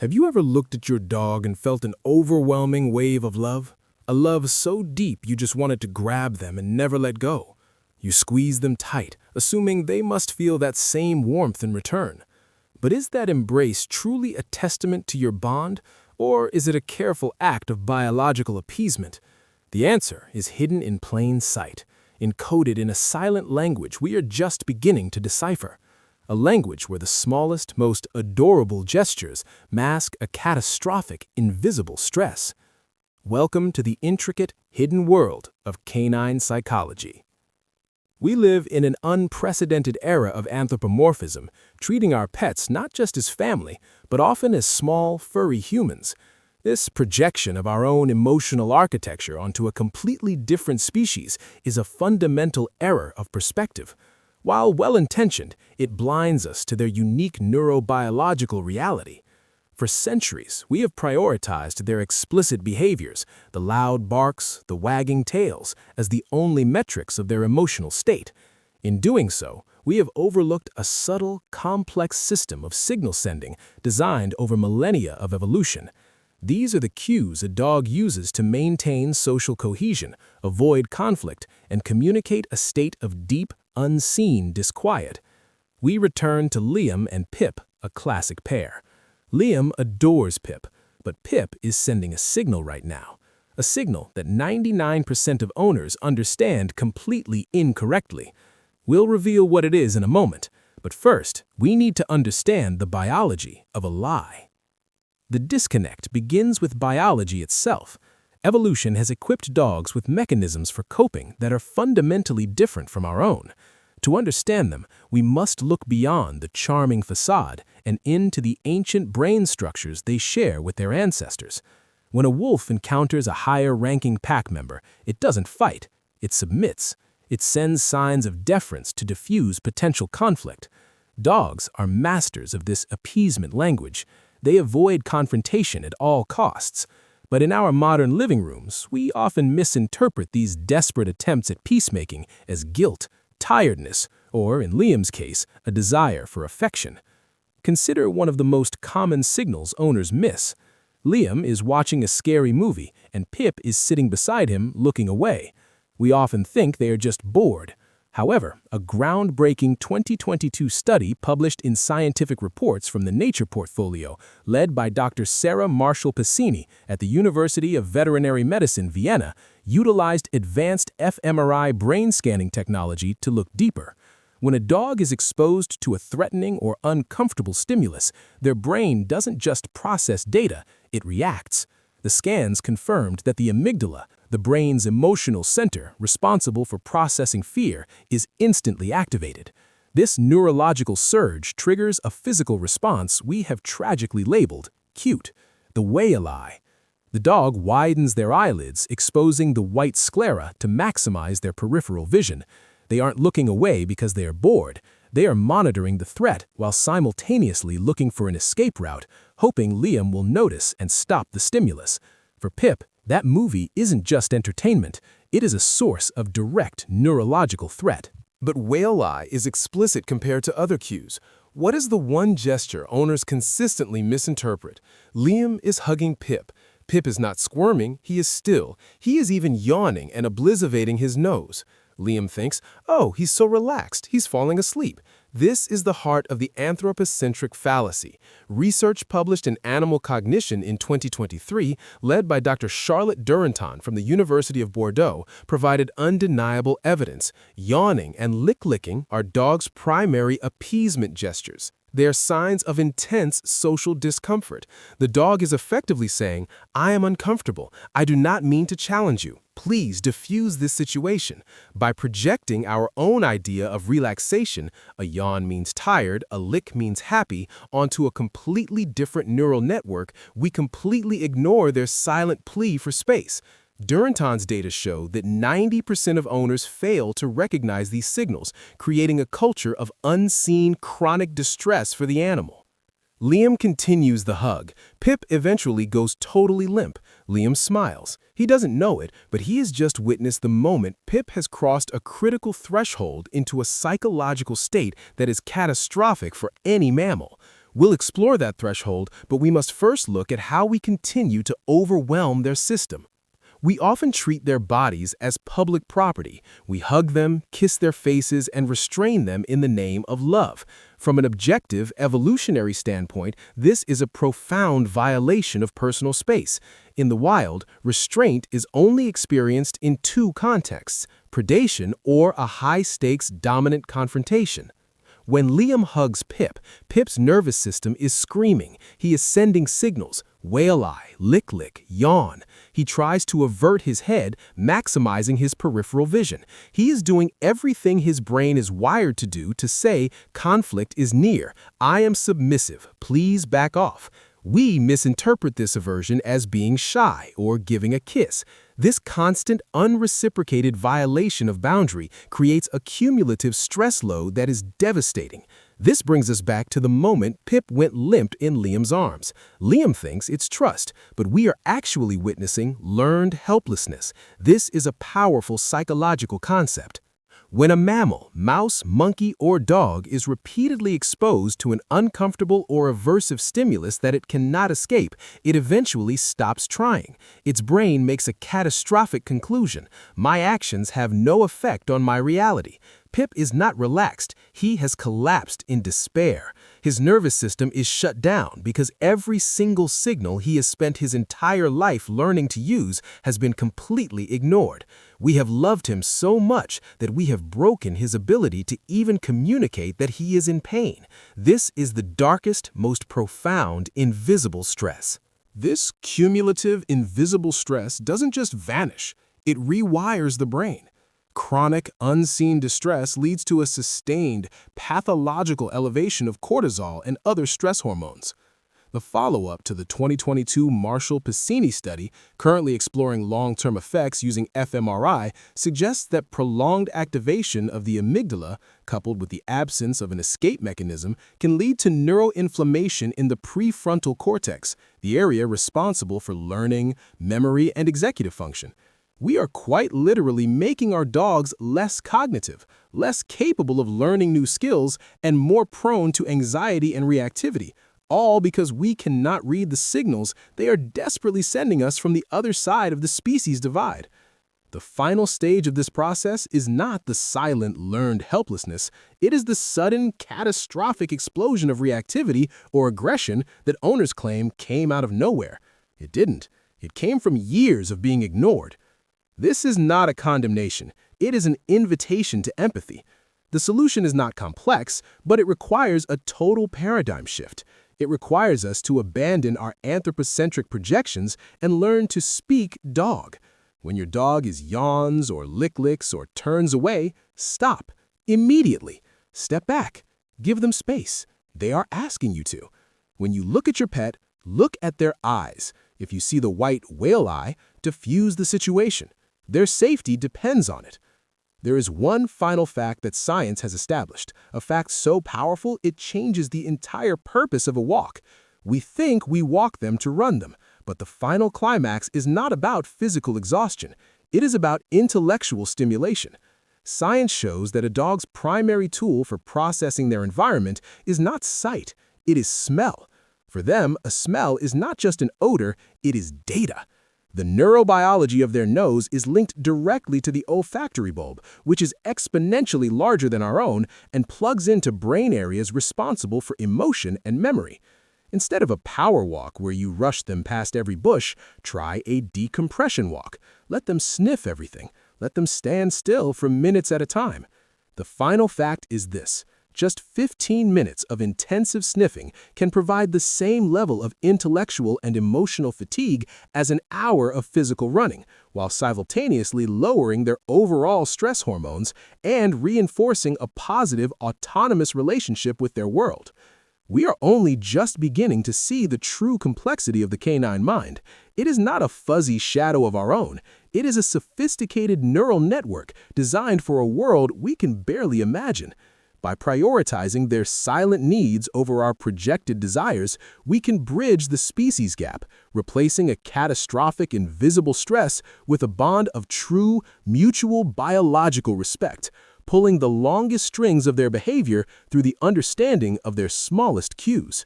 Have you ever looked at your dog and felt an overwhelming wave of love? A love so deep you just wanted to grab them and never let go. You squeeze them tight, assuming they must feel that same warmth in return. But is that embrace truly a testament to your bond, or is it a careful act of biological appeasement? The answer is hidden in plain sight, encoded in a silent language we are just beginning to decipher. A language where the smallest, most adorable gestures mask a catastrophic, invisible stress. Welcome to the intricate, hidden world of canine psychology. We live in an unprecedented era of anthropomorphism, treating our pets not just as family, but often as small, furry humans. This projection of our own emotional architecture onto a completely different species is a fundamental error of perspective. While well-intentioned, it blinds us to their unique neurobiological reality. For centuries, we have prioritized their explicit behaviors, the loud barks, the wagging tails, as the only metrics of their emotional state. In doing so, we have overlooked a subtle, complex system of signal sending designed over millennia of evolution. These are the cues a dog uses to maintain social cohesion, avoid conflict, and communicate a state of deep, unseen disquiet. We return to Liam and Pip, a classic pair. Liam adores Pip, but Pip is sending a signal right now. A signal that 99% of owners understand completely incorrectly. We'll reveal what it is in a moment, but first, we need to understand the biology of a lie. The disconnect begins with biology itself. Evolution has equipped dogs with mechanisms for coping that are fundamentally different from our own. To understand them, we must look beyond the charming facade and into the ancient brain structures they share with their ancestors. When a wolf encounters a higher-ranking pack member, it doesn't fight, it submits. It sends signs of deference to diffuse potential conflict. Dogs are masters of this appeasement language. They avoid confrontation at all costs. But in our modern living rooms, we often misinterpret these desperate attempts at peacemaking as guilt, tiredness, or, in Liam's case, a desire for affection. Consider one of the most common signals owners miss. Liam is watching a scary movie, and Pip is sitting beside him, looking away. We often think they are just bored. However, a groundbreaking 2022 study published in Scientific Reports from the Nature portfolio, led by Dr. Sarah Marshall-Piscini at the University of Veterinary Medicine, Vienna, utilized advanced fMRI brain scanning technology to look deeper. When a dog is exposed to a threatening or uncomfortable stimulus, their brain doesn't just process data, it reacts. The scans confirmed that the amygdala, the brain's emotional center responsible for processing fear, is instantly activated. This neurological surge triggers a physical response we have tragically labeled cute, the whale eye. The dog widens their eyelids, exposing the white sclera to maximize their peripheral vision. They aren't looking away because they are bored. They are monitoring the threat while simultaneously looking for an escape route, hoping Liam will notice and stop the stimulus. For Pip, that movie isn't just entertainment, it is a source of direct neurological threat. But whale eye is explicit compared to other cues. What is the one gesture owners consistently misinterpret? Liam is hugging Pip. Pip is not squirming, he is still. He is even yawning and obliviating his nose. Liam thinks, oh, he's so relaxed, he's falling asleep. This is the heart of the anthropocentric fallacy. Research published in Animal Cognition in 2023, led by Dr. Charlotte Duranton from the University of Bordeaux, provided undeniable evidence. Yawning and lick-licking are dogs' primary appeasement gestures. They are signs of intense social discomfort. The dog is effectively saying, I am uncomfortable. I do not mean to challenge you. Please diffuse this situation. By projecting our own idea of relaxation, a yawn means tired, a lick means happy, onto a completely different neural network, we completely ignore their silent plea for space. Duranton's data show that 90% of owners fail to recognize these signals, creating a culture of unseen chronic distress for the animal. Liam continues the hug. Pip eventually goes totally limp. Liam smiles. He doesn't know it, but he has just witnessed the moment Pip has crossed a critical threshold into a psychological state that is catastrophic for any mammal. We'll explore that threshold, but we must first look at how we continue to overwhelm their system. We often treat their bodies as public property. We hug them, kiss their faces, and restrain them in the name of love. From an objective, evolutionary standpoint, this is a profound violation of personal space. In the wild, restraint is only experienced in two contexts: predation or a high-stakes dominant confrontation. When Liam hugs Pip, Pip's nervous system is screaming. He is sending signals: whale eye, lick lick, yawn. He tries to avert his head, maximizing his peripheral vision. He is doing everything his brain is wired to do to say, conflict is near, I am submissive, please back off. We misinterpret this aversion as being shy or giving a kiss. This constant, unreciprocated violation of boundary creates a cumulative stress load that is devastating. This brings us back to the moment Pip went limp in Liam's arms. Liam thinks it's trust, but we are actually witnessing learned helplessness. This is a powerful psychological concept. When a mammal, mouse, monkey, or dog is repeatedly exposed to an uncomfortable or aversive stimulus that it cannot escape, it eventually stops trying. Its brain makes a catastrophic conclusion: my actions have no effect on my reality. Pip is not relaxed. He has collapsed in despair. His nervous system is shut down because every single signal he has spent his entire life learning to use has been completely ignored. We have loved him so much that we have broken his ability to even communicate that he is in pain. This is the darkest, most profound, invisible stress. This cumulative, invisible stress doesn't just vanish, it rewires the brain. Chronic, unseen distress leads to a sustained, pathological elevation of cortisol and other stress hormones. The follow-up to the 2022 Marshall-Piscini study, currently exploring long-term effects using fMRI, suggests that prolonged activation of the amygdala, coupled with the absence of an escape mechanism, can lead to neuroinflammation in the prefrontal cortex, the area responsible for learning, memory, and executive function. We are quite literally making our dogs less cognitive, less capable of learning new skills, and more prone to anxiety and reactivity, all because we cannot read the signals they are desperately sending us from the other side of the species divide. The final stage of this process is not the silent, learned helplessness. It is the sudden, catastrophic explosion of reactivity or aggression that owners claim came out of nowhere. It didn't. It came from years of being ignored. This is not a condemnation. It is an invitation to empathy. The solution is not complex, but it requires a total paradigm shift. It requires us to abandon our anthropocentric projections and learn to speak dog. When your dog yawns or licks or turns away, stop immediately. Step back. Give them space. They are asking you to. When you look at your pet, look at their eyes. If you see the white whale eye, diffuse the situation. Their safety depends on it. There is one final fact that science has established, a fact so powerful it changes the entire purpose of a walk. We think we walk them to run them, but the final climax is not about physical exhaustion. It is about intellectual stimulation. Science shows that a dog's primary tool for processing their environment is not sight, it is smell. For them, a smell is not just an odor, it is data. The neurobiology of their nose is linked directly to the olfactory bulb, which is exponentially larger than our own and plugs into brain areas responsible for emotion and memory. Instead of a power walk where you rush them past every bush, try a decompression walk. Let them sniff everything. Let them stand still for minutes at a time. The final fact is this: just 15 minutes of intensive sniffing can provide the same level of intellectual and emotional fatigue as an hour of physical running, while simultaneously lowering their overall stress hormones and reinforcing a positive, autonomous relationship with their world. We are only just beginning to see the true complexity of the canine mind. It is not a fuzzy shadow of our own. It is a sophisticated neural network designed for a world we can barely imagine. By prioritizing their silent needs over our projected desires, we can bridge the species gap, replacing a catastrophic invisible stress with a bond of true, mutual biological respect, pulling the longest strings of their behavior through the understanding of their smallest cues.